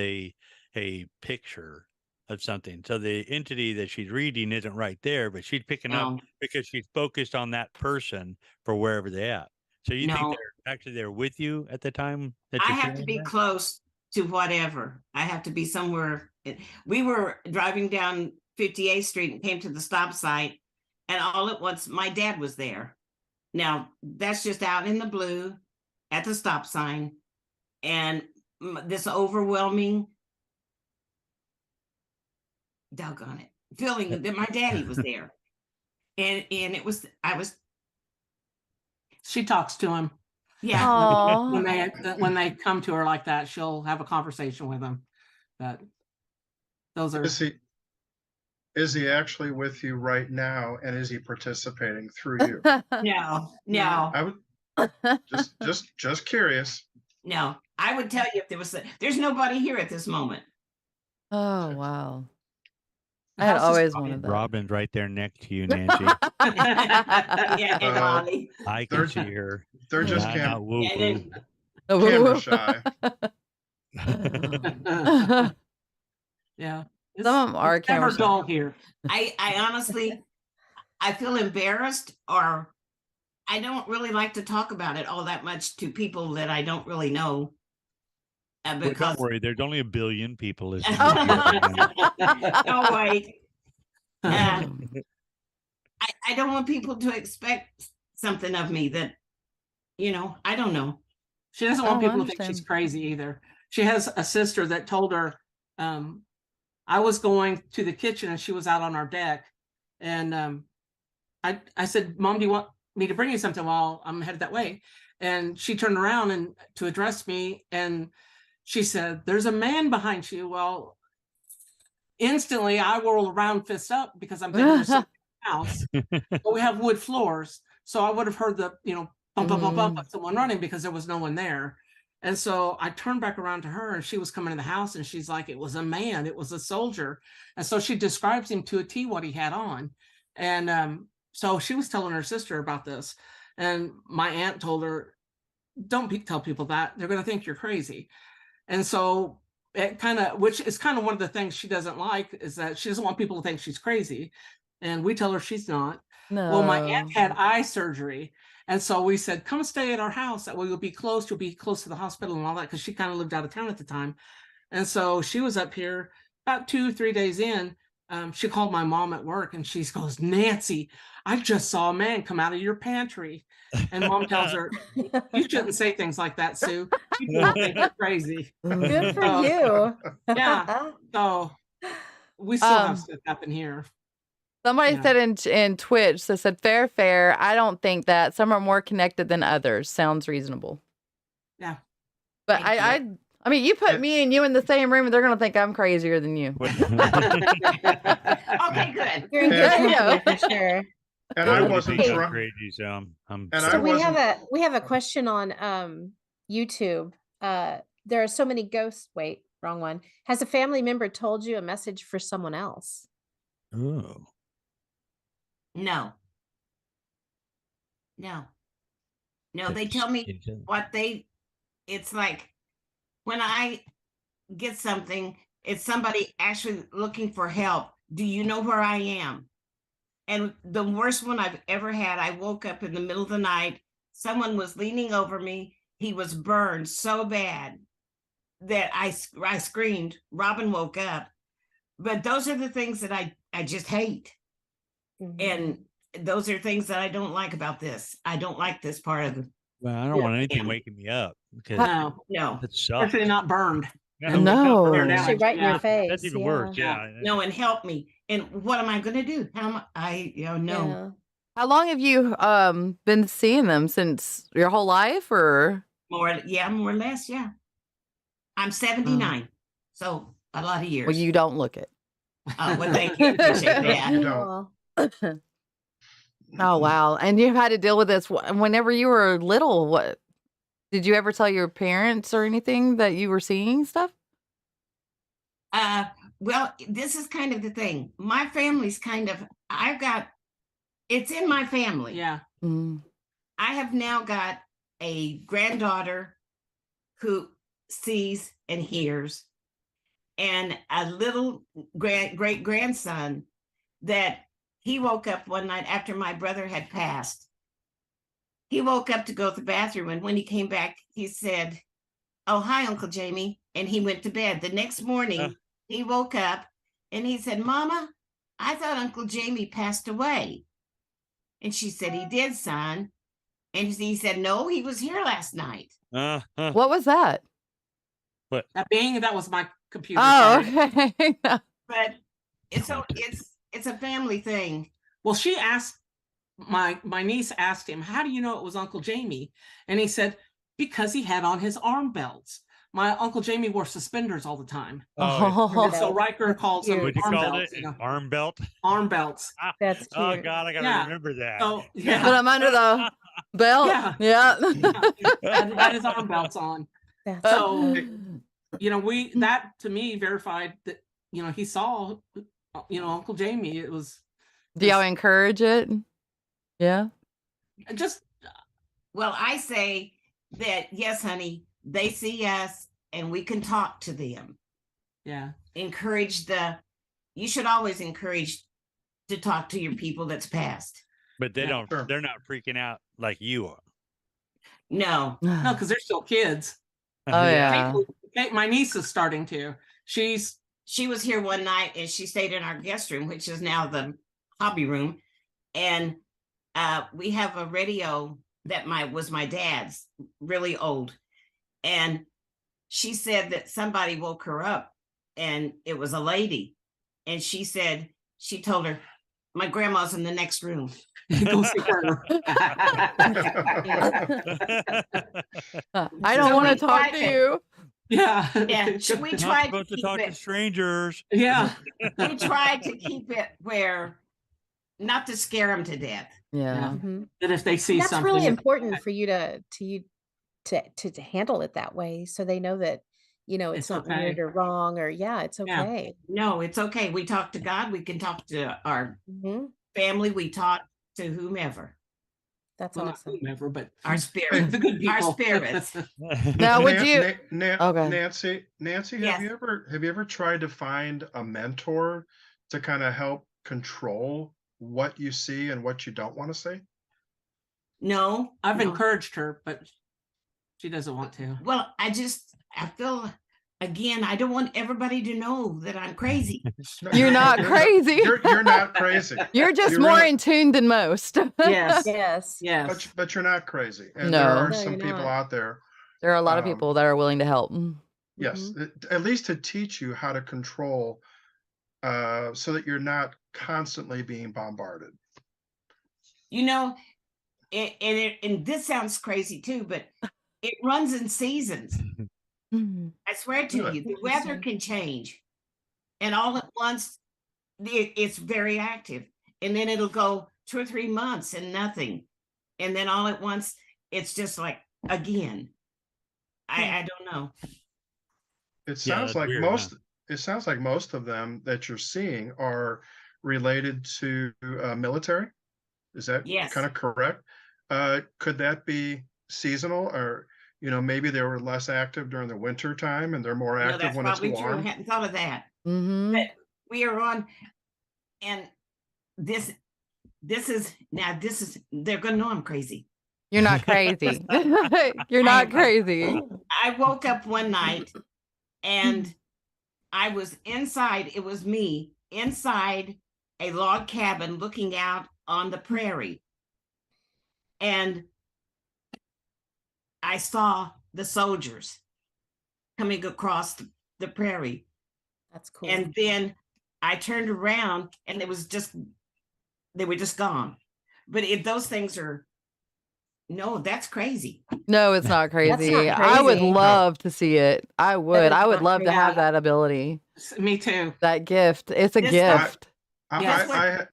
a picture of something. So the entity that she's reading isn't right there, but she's picking up No, because she's focused on that person for wherever they're at. So you think No. they're actually there with you at the time that I you're have to feeling be that? close to whatever. I have to be somewhere. We were driving down 58th Street and came to the stop sign, and all at once my dad was there. Now that's just out in the blue at the stop sign, and this overwhelming, doggone it, feeling that my daddy was there. And She talks to him. yeah. Aw. When they come to her like that, she'll have a conversation with them. But those are Is he actually with you right now, and is he participating through you? No. I would just curious. No, I would tell you if there's nobody here at this moment. Oh, wow. The I had house is always quiet. wanted that. Robin's right there next to you, Nancy. Yeah, and Ollie. I They're- can see her. They're just Not woo And then- camera shy. Yeah. Some of them are It's never camera shy. dull here. I honestly, I feel embarrassed, or I don't really like to talk about it all that much to people that I don't really know. Well, Because don't worry, there's only 1 billion people listening. to you right now. oh wait, I don't want people to expect something of me that, I don't know. She doesn't want Oh, I people to think she's understand. crazy either. She has a sister that told her, I was going to the kitchen and she was out on our deck. And I said, Mom, do you want me to bring you something while I'm headed that way? And she turned around and to address me, and she said, there's a man behind you. Well, instantly I whirl around fist up because I'm thinking there's something in the house. But we have wood floors. So I would have heard the, bump, bump, bump, bump, Mm. someone running because there was no one there. And so I turned back around to her and she was coming in the house and she's like, it was a man, it was a soldier. And so she describes him to a T what he had on. And so she was telling her sister about this. And my aunt told her, don't tell people that. They're going to think you're crazy. And so it kind of, which is kind of one of the things she doesn't like, is that she doesn't want people to think she's crazy. And we tell her she's not. Well, my aunt No. had eye surgery. And so we said, come stay at our house. That way you'll be close to the hospital and all that, because she kind of lived out of town at the time. And so she was up here about 2-3 days in. She called my mom at work and she goes, Nancy, I just saw a man come out of your pantry. And mom tells her, you shouldn't say things like that, Sue. People will think you're crazy. Good for So, you. yeah. So we still have Um, stuff happen here. Somebody Yeah. said in Twitch, they said, fair. I don't think that some are more connected than others. Sounds reasonable. Yeah. But Thank I mean, you put Yeah. me and you in the same room and they're going to think I'm crazier than you. Okay, good. You're in good There you company go. for sure. And I Nobody wasn't thinks I'm trying. crazy, so I'm And So I we wasn't. have a question on YouTube. There are so many ghosts. Wait, wrong one. Has a family member told you a message for someone else? Oh. No. They tell me it's like when I get something, it's somebody actually looking for help. Do you know where I am? And the worst one I've ever had, I woke up in the middle of the night. Someone was leaning over me. He was burned so bad that I screamed. Robin woke up. But those are the things that I just hate. Mhm. And those are things that I don't like about this. I don't like this part of it. Well, I don't Yeah. want anything Yeah. waking me up because No, it sucks. especially not burned. No. They're Actually, damaged. right in your Yeah. face. That's even worse. Yeah. No, and help me. And what am I going to do? How am no. Yeah. How long have you been seeing them? Since your whole life, or? More or less. Yeah. I'm 79. So a lot of years. Well, you don't look it. Well, thank you. Appreciate that. You don't. Aw. Oh, wow. And you've had to deal with this whenever you were little. What did you ever tell your parents or anything that you were seeing stuff? Well, this is kind of the thing. My family's it's in my family. Yeah. Mm. I have now got a granddaughter who sees and hears, and a little great grandson that he woke up one night after my brother had passed. He woke up to go to the bathroom, and when he came back, he said, "Oh, hi, Uncle Jamie," and he went to bed. The next morning, he woke up and he said, "Mama, I thought Uncle Jamie passed away." And she said, "He did, son." And he said, "No, he was here last night." What was that? That was my computer. Oh, sorry. okay. But it's a family thing. Well, she asked my niece asked him, "How do you know it was Uncle Jamie?" And he said, "Because he had on his arm belts." My Uncle Jamie wore suspenders all the time. Oh, And so Riker calls them what'd you arm call belts. it? Arm belt? Arm belts. That's Oh cute. God, I gotta Yeah. remember that. So Put yeah, them under the belt. Yeah. Yeah. had his arm belts on. That's So that to me verified that he saw Uncle Jamie. It was Do y'all encourage it? Yeah. just Well, I say that, yes, honey, they see us and we can talk to them. yeah. You should always encourage to talk to your people that's passed. But they Yeah, don't. sure. They're not freaking out like you are. No, No, because they're still kids. Oh, yeah. My niece is starting to. she was here one night and she stayed in our guest room, which is now the hobby room. And we have a radio that was my dad's, really old. And she said that somebody woke her up and it was a lady. And she told her, "My grandma's in the next room." Go see her. I don't So want to we talk tried to it. you. Yeah. Yeah, we Not tried supposed to to talk keep to it. strangers. Yeah. We tried to keep it where, not to scare them to death, Yeah. Mhm. That if they see That's something, really it's important okay. for you to handle it that way, so they know that, it's It's not weird okay. or wrong or yeah, it's Yeah. okay. No, it's okay. We talk to God. We can talk to our Mhm. family. We talk to whomever. That's Well, not awesome. whomever, but Our Hey, spirit, the good people. our spirits. Now, would you? Okay. Nancy, Yes. have you ever tried to find a mentor to kind of help control what you see and what you don't want to see? No, I've no. encouraged her, but she doesn't want to. Well, I feel, again, I don't want everybody to know that I'm crazy. No, You're not crazy. You're not crazy. You're just You more really- in tune than most. Yes. Yes. Yes. But you're not crazy, and No. there are No, some you're people not. out there. There are a lot of Um, people that are willing to help. Yes, Mhm. at least to teach you how to control, so that you're not constantly being bombarded. You know, and this sounds crazy too, but it runs in seasons. Mhm. I swear to Really? you, the weather Interesting. can change, and all at once, it's very active, and then it'll go 2 or 3 months and nothing, and then all at once, it's just like again. I don't know. It Yeah, sounds that's like weird, huh? most of them that you're seeing are related to military. Is that Yes. kind of correct? Could that be seasonal, or maybe they were less active during the winter time and they're more No, active that's when it's probably true. warm? Hadn't thought of that. Mhm. But we are on, and this is they're gonna know I'm crazy. You're not crazy. You're not crazy. I woke up one night and I was inside, it was me inside a log cabin looking out on the prairie. And I saw the soldiers coming across the prairie. That's cool. And then I turned around and they were just gone. But if those things are, no, that's crazy. No, it's not crazy. not I would crazy. love to see it. I would. is I would not love to crazy. have that ability, Me too. that gift. It's a This- gift. Guess what?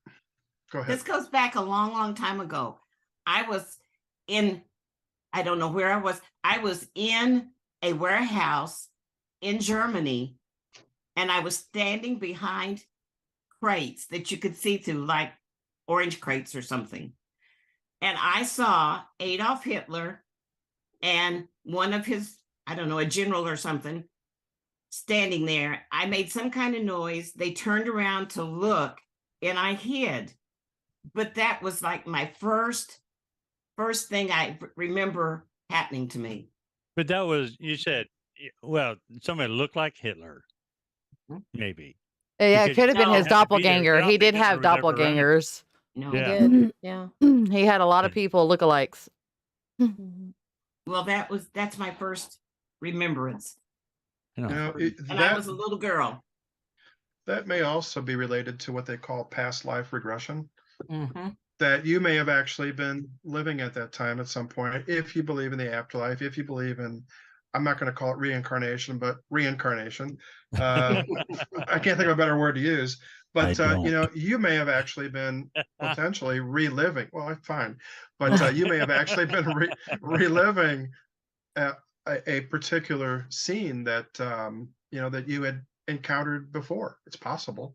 Go ahead. This goes back a long, long time ago. I was in, I don't know where I was. I was in a warehouse in Germany, and I was standing behind crates that you could see through, like orange crates or something. And I saw Adolf Hitler and one of his, I don't know, a general or something, standing there. I made some kind of noise. They turned around to look, and I hid. But that was like my first thing I remember happening to me. But that was, you said, well, somebody looked like Hitler, Mhm. maybe. Yeah, it Because could have been No. his You have to be there. doppelganger. I don't He did think have Hitler was ever around. doppelgangers. No. He Yeah. did. Yeah. He had a lot of people lookalikes. Mhm. Well, that's my first remembrance. You know, And I was a little girl. That may also be related to what they call past life regression, Mhm. that you may have actually been living at that time at some point, if you believe in the afterlife, if you believe in, I'm not going to call it reincarnation, but reincarnation. I can't think of a better word to use, but don't. you may have actually been potentially reliving. Well, fine, but you may have actually been reliving a particular scene that that you had encountered before. It's possible.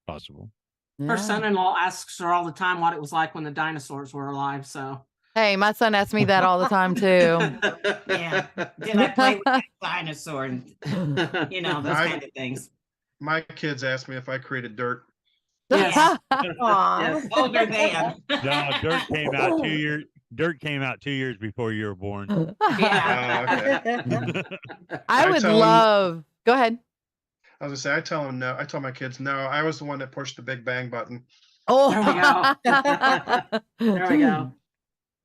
Possible. Her Yeah. son-in-law asks her all the time what it was like when the dinosaurs were alive. So Hey, my son asks me that all the time too. Yeah. Did I play with that dinosaur and those kind of things? My kids ask me if I created dirt. Yes. Aw. Yes. Older than. No, Dirt came out 2 years. Dirt came out 2 years before you were born. Yeah. Okay. I would tell 'em- love. Go ahead. I was gonna say, I tell them no. I tell my kids no. I was the one that pushed the big bang button. Oh, There we go.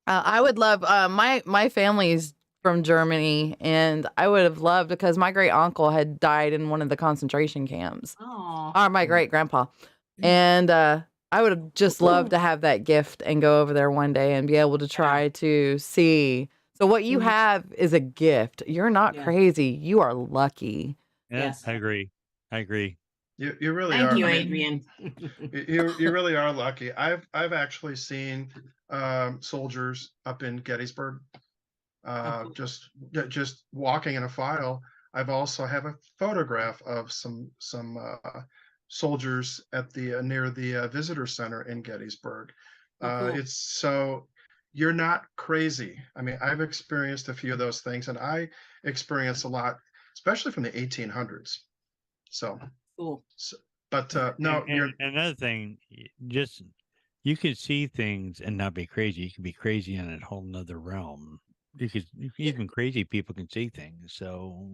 I would love. My family's from Germany, and I would have loved, because my great uncle had died in one of the concentration camps, Oh. or my great grandpa, and I would have just loved to have that gift and go over there one day and be able to try to see. So what you Mhm. have is a gift. You're not Yeah. crazy. You are lucky. Yeah, Yes. I agree. You really Thank are. you, I mean, Adrian. you really are lucky. I've actually seen soldiers up in Gettysburg, cool. just walking in a file. I've also have a photograph of some soldiers at the near the visitor center in Gettysburg. Cool. It's so you're not crazy. I mean, I've experienced a few of those things, and I experienced a lot, especially from the 1800s. So, Cool. but no, and another thing, just you could see things and not be crazy. You could be crazy in a whole nother realm. Even crazy people can see things. So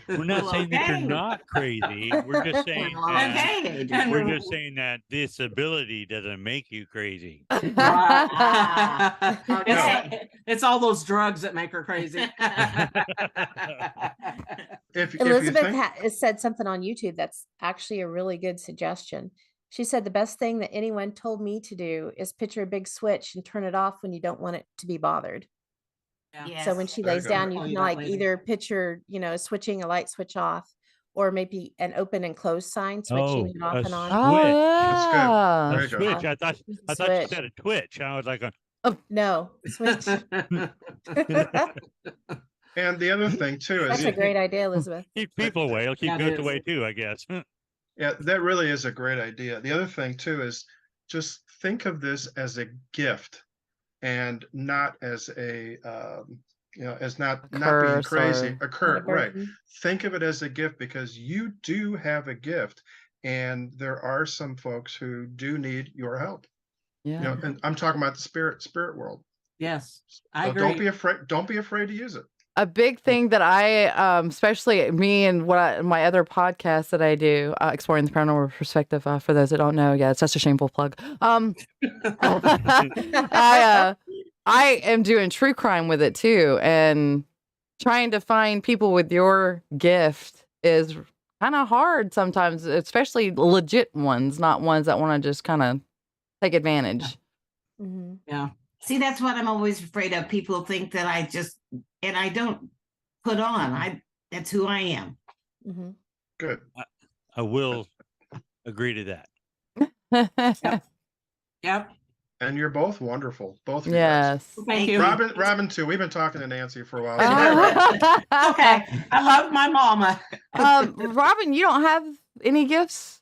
we're not Well, saying that you're okay. not crazy. We're just saying Well, that okay, Adrian. we're just saying that this ability doesn't make you crazy. Ah, okay. It's all those drugs that make her crazy. if you Elizabeth think, has said something on YouTube that's actually a really good suggestion. She said the best thing that anyone told me to do is picture a big switch and turn it off when you don't want it to be bothered. Yeah. So when Yes. she There you lays go. down, you Tell can you that like later. either picture, switching a light switch off, or maybe an open and close sign, switching it off and on. Oh, Switch. That's good. yeah. There A you go. switch. I thought you Switch. said a twitch. I was like, No, switch. And the other thing too That's is, a great idea, Elizabeth. keep people away. It'll keep Yeah, it ghosts is. away too, I guess. yeah, that really is a great idea. The other thing too is just think of this as a gift and not as a as not being curse crazy, or- a curse, right? burden. Think of it as a gift because you do have a gift, and there are some folks who do need your help. Yeah. And I'm talking about the spirit world. Yes, I So agree. don't be afraid to use it. A big thing that I, especially me and my other podcast that I do, exploring the paranormal perspective. For those that don't know, yeah, it's such a shameful plug. I am doing true crime with it too, and trying to find people with your gift is kind of hard sometimes, especially legit ones, not ones that want to just kind of take advantage. Mhm. Yeah. See, that's what I'm always afraid of. People think that I don't put on. That's who I am. Mhm. Good. I will agree to that. Yep. And you're both wonderful. Both of you guys. Yes. Well, thank you. Robin too. We've been talking to Nancy for a while. Okay. I love my mama. Robin, you don't have any gifts?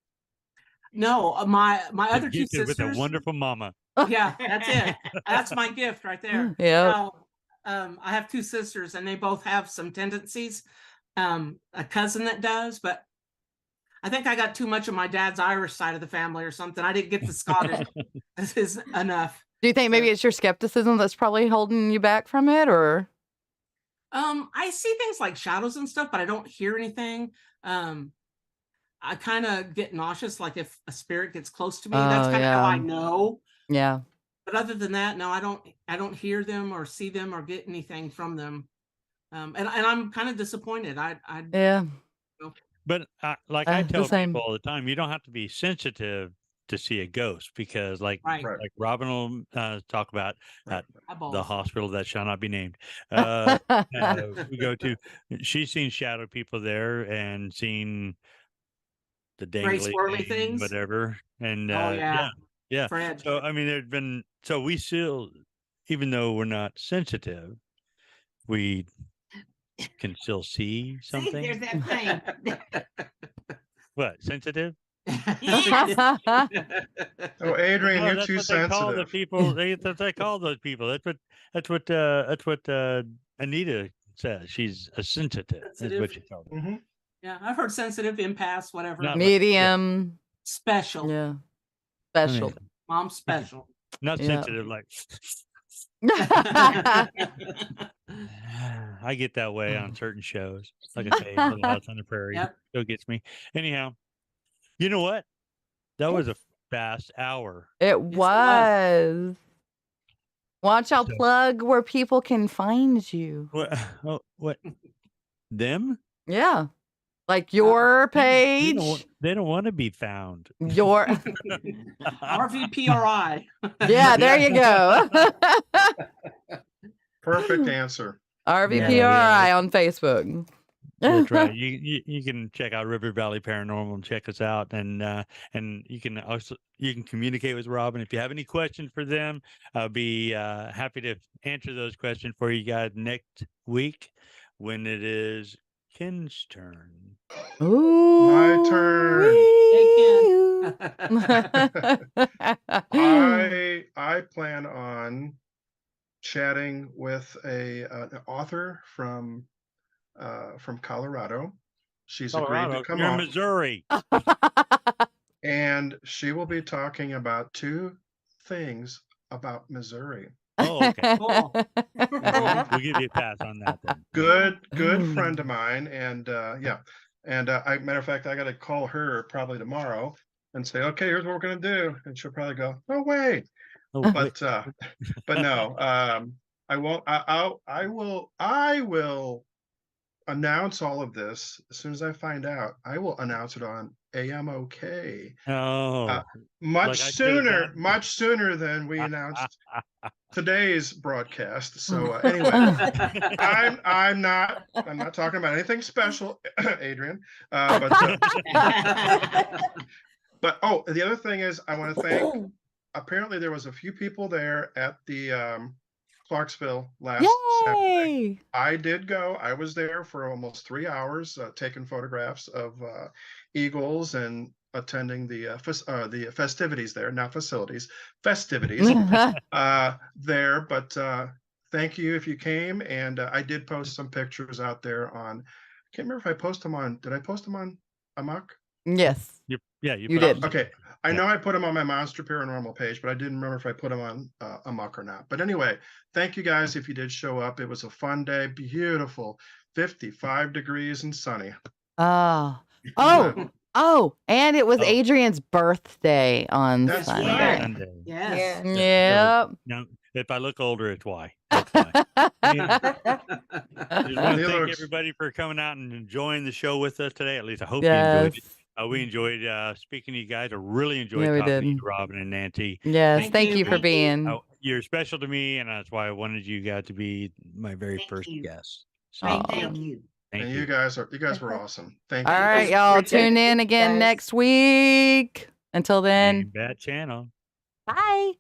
No, my other two Gifted with a sisters. wonderful mama. Yeah, that's it. That's my gift right there. Yeah. Now, I have two sisters, and they both have some tendencies. A cousin that does, but I think I got too much of my dad's Irish side of the family or something. I didn't get the Scottish. This is enough. Do you think maybe it's your skepticism that's probably holding you back from it, or? I see things like shadows and stuff, but I don't hear anything. I kind of get nauseous, like if a spirit gets close to me. That's Oh, kind of how I yeah. know. Yeah. But other than that, no, I don't hear them or see them or get anything from them. And I'm kind of disappointed. Yeah. But like The I tell same. people all the time, you don't have to be sensitive to see a ghost because like Right. like Robin will talk about the eyeballs. hospital that shall not be named. We go to, she's seen shadow people there and seen the Gray dangly swirly thing, things? whatever. And Oh, yeah. yeah. Fred. So I mean, there's been, so we still, even though we're not sensitive, we can still see See, something. there's that thing. What, sensitive? Yes. Oh, Adrian, No, you're that's too what they call the sensitive. people. That's what they call those people. That's what Anita says. She's a sensitive. That's Sensitive. what she calls it. hmm Yeah, I've heard sensitive, impasse, whatever. Not- Medium. Special. Yeah. I Special. mean, Mom special. not Yeah. sensitive. Like I get that way on certain shows. Like I say, Little House on the Prairie Yep. still gets me. Anyhow, you know what? That was a fast hour. It was. was. Why don't y'all So- plug where people can find you? What? Oh, what? Them? Yeah. Like your They don't, page. they don't want to be found. Your RVPRI. yeah, there you go. Perfect answer. RVPRI on Facebook. That's right. You can check out River Valley Paranormal and check us out, and you can communicate with Robin if you have any questions for them. I'll be happy to answer those questions for you guys next week when it is Ken's turn. Ooh. My turn. I plan on chatting with an author from Colorado. She's agreed to come You're in on, Missouri. and she will be talking about 2 things about Missouri. Oh, okay. Cool. We'll give you a pass on that then. Good friend of mine, and yeah, and matter of fact, I got to call her probably tomorrow and say, okay, here's what we're gonna do, and she'll probably go, no way, Oh, but no, I won't. I will announce all of this as soon as I find out. I will announce it on A.M.O.K. oh, Much like I should've done. much sooner than we announced today's broadcast. So anyway, I'm not talking about anything special, Adrian. But oh, the other thing is I want to thank. Apparently, there was a few people there at the Clarksville last Saturday. I did go. I was there for almost 3 hours, taking photographs of eagles and attending the festivities there, not facilities, festivities there. But thank you if you came, and I did post some pictures out there on. I can't remember if I post them on. Did I post them on A.M.O.K? Yes. You did. Okay. I know I put them on my Monster Paranormal page, but I didn't remember if I put them on A.M.O.K or not. But anyway, thank you guys if you did show up. It was a fun day, beautiful, 55 degrees and sunny. Oh, and it was Oh. Adrian's birthday on That's Sunday. right. Sunday. Yes. Yep. No, if I look older, it's why. That's why. I just want to thank everybody for coming out and enjoying the show with us today. At least I hope you enjoyed it. We enjoyed speaking to you guys. I really enjoyed talking to you, Robin and Nancy. Yes, thank you for being. You're special to me, and that's why I wanted you guys to be my very first guest. So Thank you. And you guys were awesome. Thank you. All right, y'all. Tune in again next week. Until then, Bad channel. bye.